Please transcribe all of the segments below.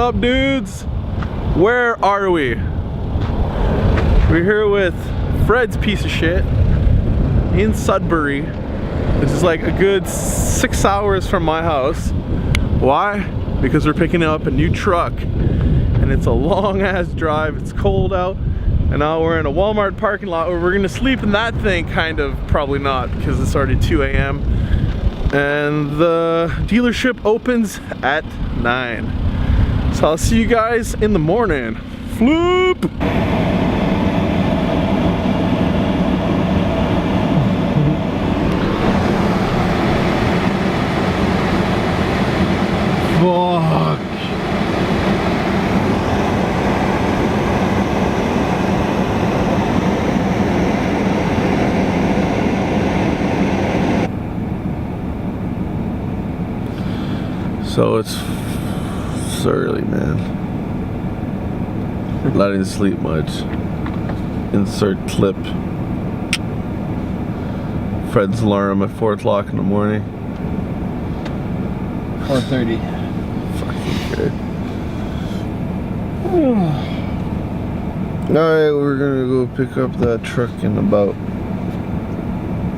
up, dudes? Where are we? We're here with Fred's piece of shit in Sudbury. This is like a good 6 hours from my house. Why? Because we're picking up a new truck and it's a long ass drive. It's cold out and now we're in a Walmart parking lot where we're gonna sleep in that thing, kind of. Probably not, because it's already 2 a.m. and the dealership opens at 9. So I'll see you guys in the morning. Floop! Fuck. So it's so early, man. I didn't sleep much. Insert clip. Fred's alarm at 4 o'clock in the morning. 4:30. Fucking good. Alright, we're gonna go pick up that truck in about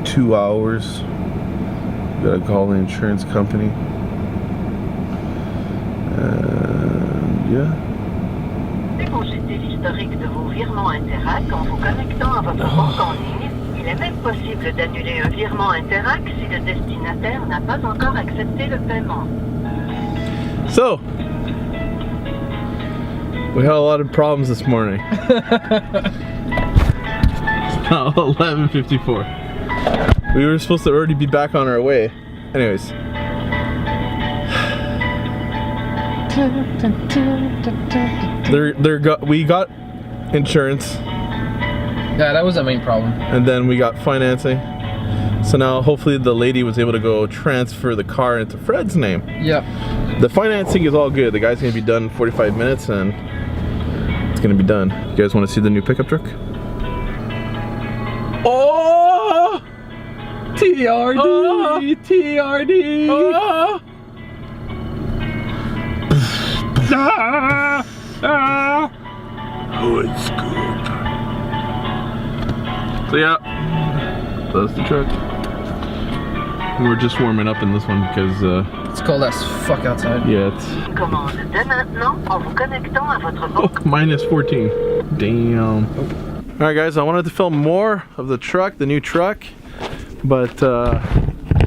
2 hours. Gotta call the insurance company. Yeah. Consultez l'historique de vos virements Interac en vous connectant à votre banque en ligne. Il est même possible d'annuler un virement Interac si le destinataire n'a pas encore accepté le paiement. So, we had a lot of problems this morning. It's now 11:54. We were supposed to already be back on our way. Anyways. We got insurance. Yeah, that was the main problem. And then we got financing. So now hopefully the lady was able to go transfer the car into Fred's name. Yep. The financing is all good. The guy's gonna be done in 45 minutes and it's gonna be done. You guys wanna see the new pickup truck? Oh! TRD! Oh! TRD! Oh! Oh, it's good. So yeah, that's the truck. We're just warming up in this one because it's cold as fuck outside. Yeah, it's Commande dès maintenant en vous connectant à votre banque. minus 14. Damn. All right, guys, I wanted to film more of the truck, the new truck, but I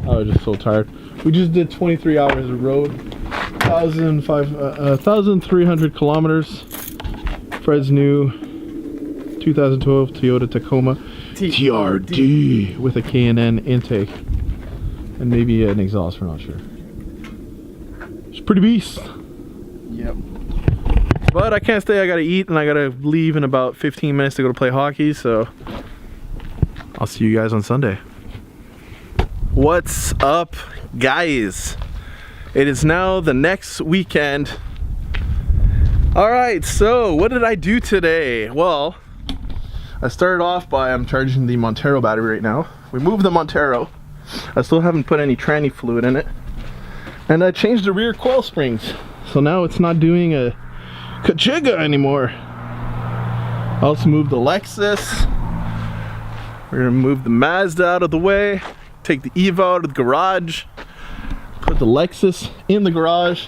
was just so tired. We just did 23 hours of road. 1,300 kilometers. Fred's new 2012 Toyota Tacoma TRD with a K&N intake and maybe an exhaust, we're not sure. It's pretty beast. Yep. But I can't stay, I gotta eat and I gotta leave in about 15 minutes to go to play hockey, so I'll see you guys on Sunday. What's up, guys? It is now the next weekend. All right, so what did I do today? Well, I started off by I'm charging the Montero battery right now. We moved the Montero. I still haven't put any tranny fluid in it. And I changed the rear coil springs. So now it's not doing a kachiga anymore. I also moved the Lexus. We're gonna move the Mazda out of the way. Take the Evo out of the garage. Put the Lexus in the garage,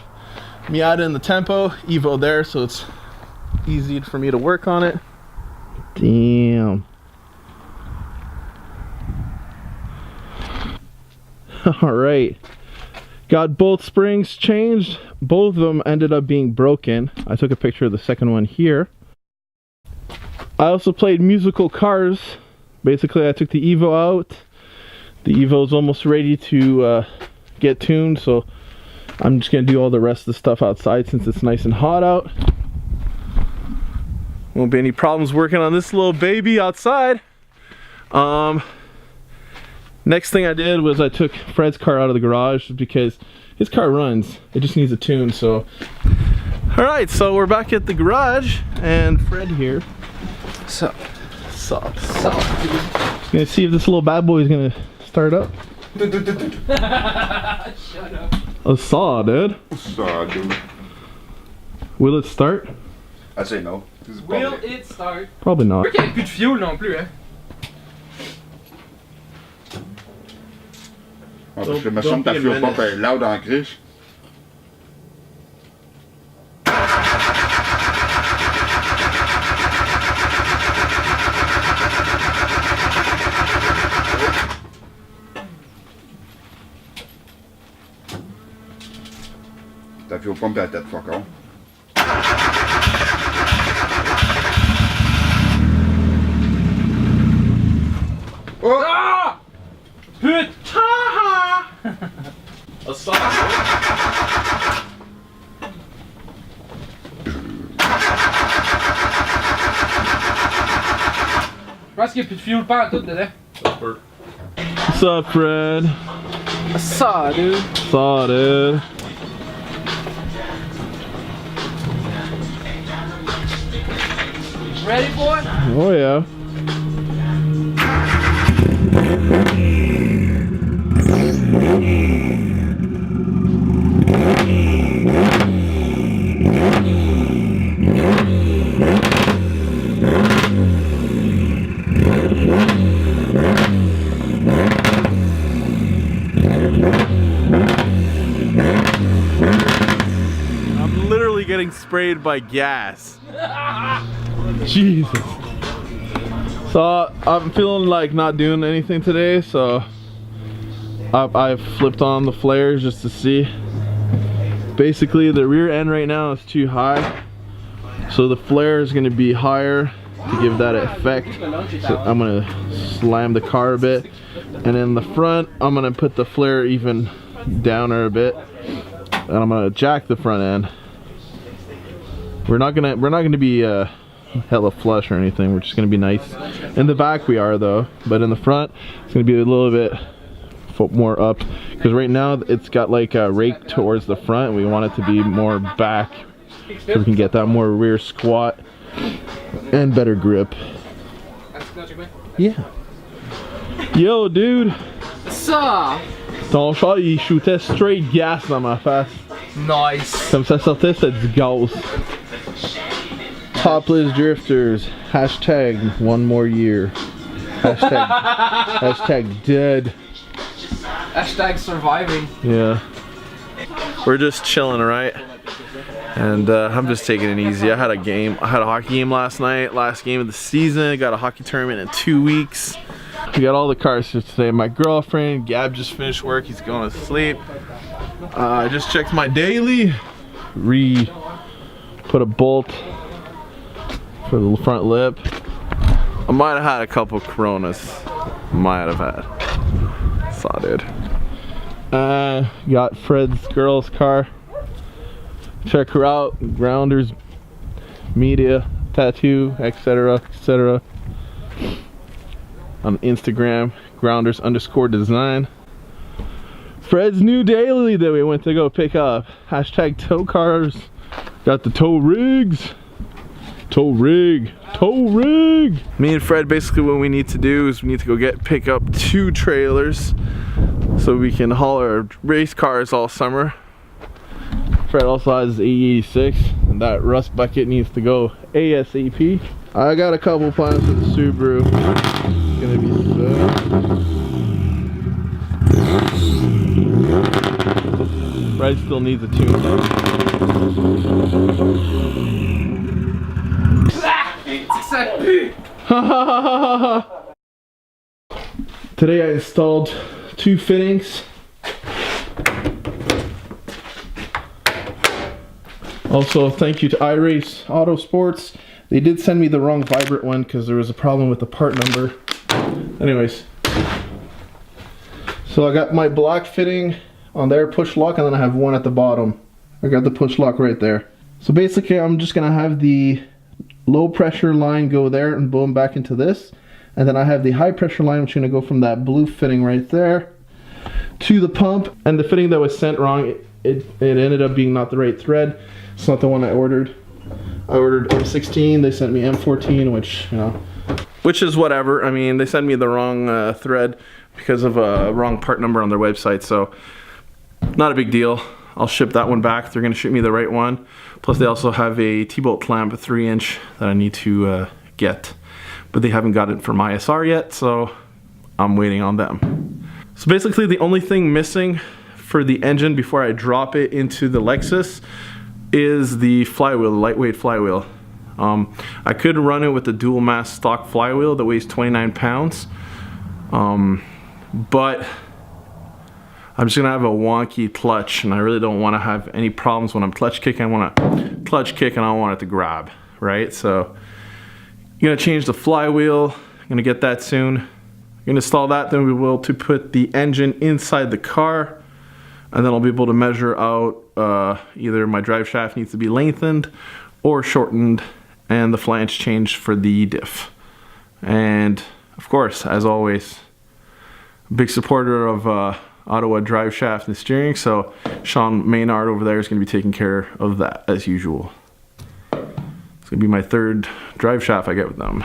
Miata in the Tempo, Evo there, so it's easy for me to work on it. Damn. All right, got both springs changed. Both of them ended up being broken. I took a picture of the second one here. I also played musical cars. Basically, I took the Evo out. The Evo is almost ready to get tuned, so I'm just gonna do all the rest of the stuff outside since it's nice and hot out. Won't be any problems working on this little baby outside. Next thing I did was I took Fred's car out of the garage because his car runs, it just needs a tune. So all right, so we're back at the garage and Fred here. Sup? Gonna see if this little bad boy is gonna start up. Shut up. A saw, dude. Saw, dude. Will it start? I say no. Will it start? Probably not. Il n'y a plus de fioul non plus, hein. Parce que me semble ta fuel pump est loud en crise. Ta fuel pump est à tête fuck all. Oh! Ah! Putain! A Stalk. Je pense qu'il n'y a plus de fioul pas en tout dedans. What's up, Fred? Ça, dude. Saw, dude. Ready, boy? Oh yeah. I'm literally getting sprayed by gas. Jesus. So I'm feeling like not doing anything today, so I flipped on the flares just to see. Basically the rear end right now is too high, so the flare is going to be higher to give that effect. So I'm going to slam the car a bit, and in the front I'm going to put the flare even downer a bit, and I'm going to jack the front end. We're not gonna be hella flush or anything. We're just gonna be nice. In the back we are though, but in the front it's gonna be a little bit more up, because right now it's got like a rake towards the front. We want it to be more back so we can get that more rear squat and better grip. Yeah. Yo, dude. Ça! Ton char il shootait straight gas dans ma face. Nice. Comme ça sortait, c'était du gaz. Topless drifters. Hashtag one more year. Hashtag, hashtag dead. Hashtag surviving. Yeah. We're just chilling, right? And I'm just taking it easy. I had a hockey game last night. Last game of the season. Got a hockey tournament in 2 weeks. We got all the cars here today. My girlfriend, Gab, just finished work. He's going to sleep. I just checked my daily. Put a bolt for the front lip. I might have had a couple Coronas. Might have had. Saw, dude. Got Fred's girl's car. Check her out. Grounders, media, tattoo, etc., etc. On Instagram, grounders_design. Fred's new daily that we went to go pick up. Hashtag tow cars. Got the tow rigs. Tow rig. Tow rig. Me and Fred, basically what we need to do is we need to go pick up 2 trailers so we can haul our race cars all summer. Fred also has his 8086, and that rust bucket needs to go ASAP. I got a couple plans for the Subaru. It's gonna be sick. Fred still needs a tune though. Today I installed 2 fittings. Also, thank you to iRace Auto Sports. They did send me the wrong vibrant one because there was a problem with the part number. Anyways, so I got my black fitting on there, push lock, and then I have one at the bottom. I got the push lock right there. So basically I'm just gonna have the low pressure line go there and boom back into this, and then I have the high pressure line, which is gonna go from that blue fitting right there to the pump. And the fitting that was sent wrong, it ended up being not the right thread. It's not the one I ordered. I ordered M16, they sent me M14, which, you know, which is whatever. I mean, they sent me the wrong thread because of a wrong part number on their website, so not a big deal. I'll ship that one back. They're gonna ship me the right one. Plus they also have a T-bolt clamp, a 3-inch that I need to get. But they haven't got it for my SR yet, so I'm waiting on them. So basically the only thing missing for the engine before I drop it into the Lexus is the flywheel, the lightweight flywheel. I could run it with the dual mass stock flywheel that weighs 29 pounds. But I'm just gonna have a wonky clutch, and I really don't want to have any problems when I'm clutch kicking. I want to clutch kick and I don't want it to grab, right? So I'm gonna change the flywheel. I'm gonna get that soon. I'm gonna install that, then we will to put the engine inside the car, and then I'll be able to measure out either my drive shaft needs to be lengthened or shortened, and the flange changed for the diff. And of course, as always, big supporter of Ottawa drive shaft and steering, so Sean Maynard over there is going to be taking care of that as usual. It's going to be my 3rd drive shaft I get with them.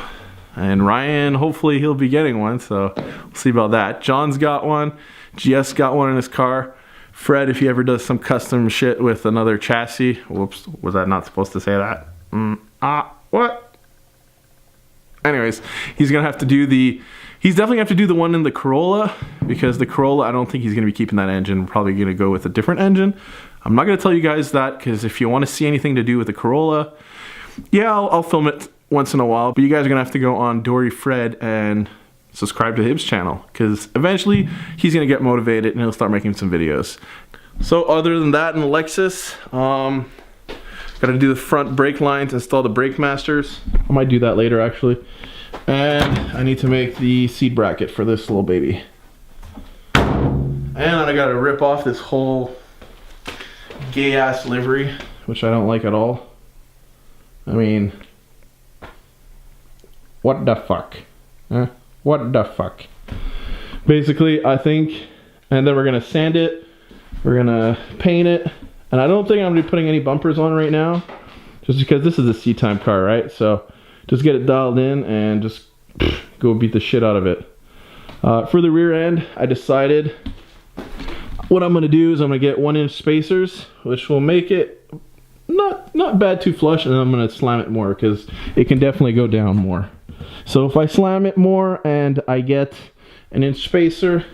And Ryan, hopefully he'll be getting one, so we'll see about that. John's got one. GS got one in his car. Fred, if he ever does some custom shit with another chassis. Whoops, was I not supposed to say that? What? Anyways, he's going to have to do the... He's definitely going to have to do the one in the Corolla, because the Corolla, I don't think he's going to be keeping that engine. We're probably going to go with a different engine. I'm not going to tell you guys that, because if you want to see anything to do with the Corolla, yeah, I'll film it once in a while. But you guys are going to have to go on Dory Fred and subscribe to his channel, because eventually he's going to get motivated and he'll start making some videos. So other than that in the Lexus, got to do the front brake lines, install the brake masters. I might do that later actually. And I need to make the seat bracket for this little baby. And I gotta rip off this whole gay ass livery, which I don't like at all. I mean, what the fuck? Huh? What the fuck? Basically, I think, and then we're gonna sand it, we're gonna paint it, and I don't think I'm gonna be putting any bumpers on right now, just because this is a C-time car, right? So just get it dialed in and just go beat the shit out of it. For the rear end, I decided what I'm going to do is I'm going to get 1-inch spacers, which will make it not bad too flush, and then I'm going to slam it more because it can definitely go down more. So if I slam it more and I get an inch spacer,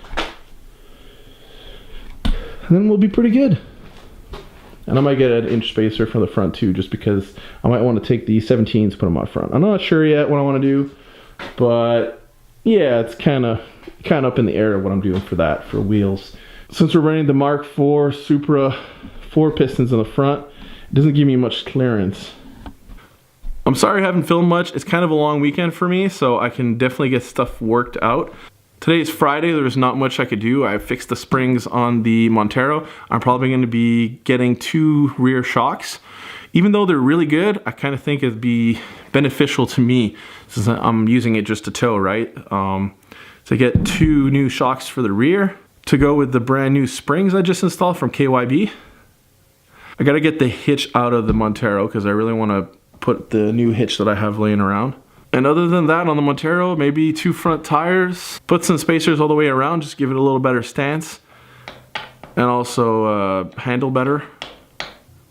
then we'll be pretty good. And I might get an inch spacer for the front too, just because I might want to take the 17s, put them on front. I'm not sure yet what I want to do, but yeah, it's kind of up in the air of what I'm doing for that, for wheels. Since we're running the Mark IV Supra 4 pistons in the front, it doesn't give me much clearance. I'm sorry I haven't filmed much. It's kind of a long weekend for me, so I can definitely get stuff worked out. Today is Friday, there's not much I could do. I fixed the springs on the Montero. I'm probably going to be getting 2 rear shocks. Even though they're really good, I kind of think it'd be beneficial to me, since I'm using it just to tow, right? To get 2 new shocks for the rear, to go with the brand new springs I just installed from KYB. I gotta get the hitch out of the Montero, because I really want to put the new hitch that I have laying around. And other than that, on the Montero, maybe 2 front tires, put some spacers all the way around, just give it a little better stance, and also handle better.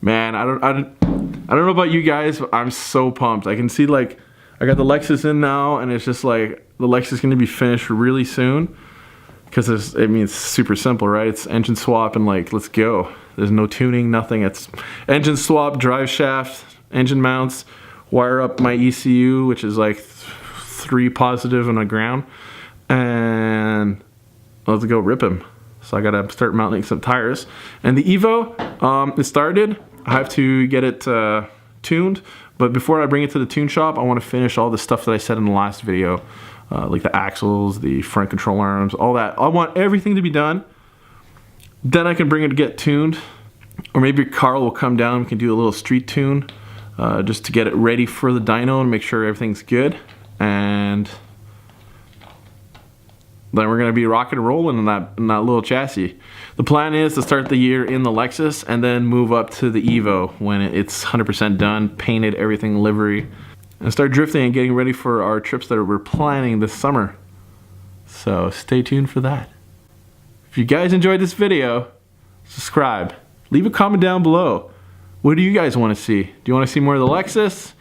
Man, I don't know about you guys, but I'm so pumped. I can see, like, I got the Lexus in now, and it's just like the Lexus is going to be finished really soon, because it's super simple, right? It's engine swap and like, let's go. There's no tuning, nothing. It's engine swap, drive shaft, engine mounts, wire up my ECU, which is like 3 positive and a ground, and let's go rip him. So I gotta start mounting some tires. And the Evo, it started. I have to get it tuned, but before I bring it to the tune shop, I want to finish all the stuff that I said in the last video, like the axles, the front control arms, all that. I want everything to be done. Then I can bring it to get tuned, or maybe Carl will come down and we can do a little street tune. Just to get it ready for the dyno and make sure everything's good, and then we're going to be rocking and rolling in that little chassis. The plan is to start the year in the Lexus and then move up to the Evo when it's 100% done, painted, everything livery, and start drifting and getting ready for our trips that we're planning this summer. So stay tuned for that. If you guys enjoyed this video, subscribe, leave a comment down below. What do you guys want to see? Do you want to see more of the Lexus?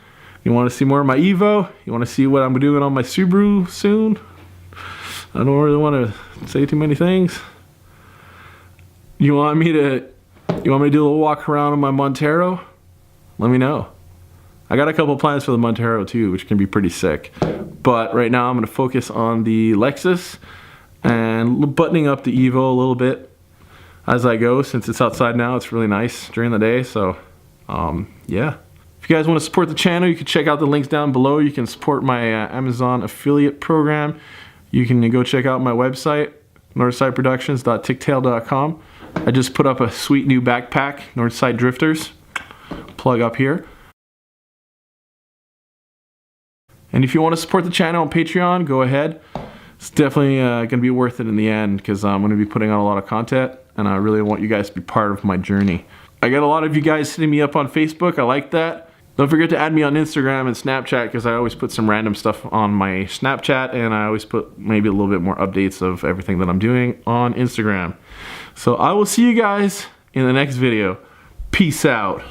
You want to see more of my Evo? You want to see what I'm doing on my Subaru soon? I don't really want to say too many things. You want me to do a little walk around on my Montero? Let me know. I got a couple plans for the Montero too, which can be pretty sick. But right now I'm going to focus on the Lexus and buttoning up the Evo a little bit as I go. Since it's outside now, it's really nice during the day. So yeah. If you guys want to support the channel, you can check out the links down below. You can support my Amazon affiliate program. You can go check out my website, northsideproductions.ticktail.com. I just put up a sweet new backpack, Northside Drifters. Plug up here. And if you want to support the channel on Patreon, go ahead. It's definitely going to be worth it in the end because I'm going to be putting out a lot of content and I really want you guys to be part of my journey. I got a lot of you guys hitting me up on Facebook. I like that. Don't forget to add me on Instagram and Snapchat because I always put some random stuff on my Snapchat and I always put maybe a little bit more updates of everything that I'm doing on Instagram. So I will see you guys in the next video. Peace out.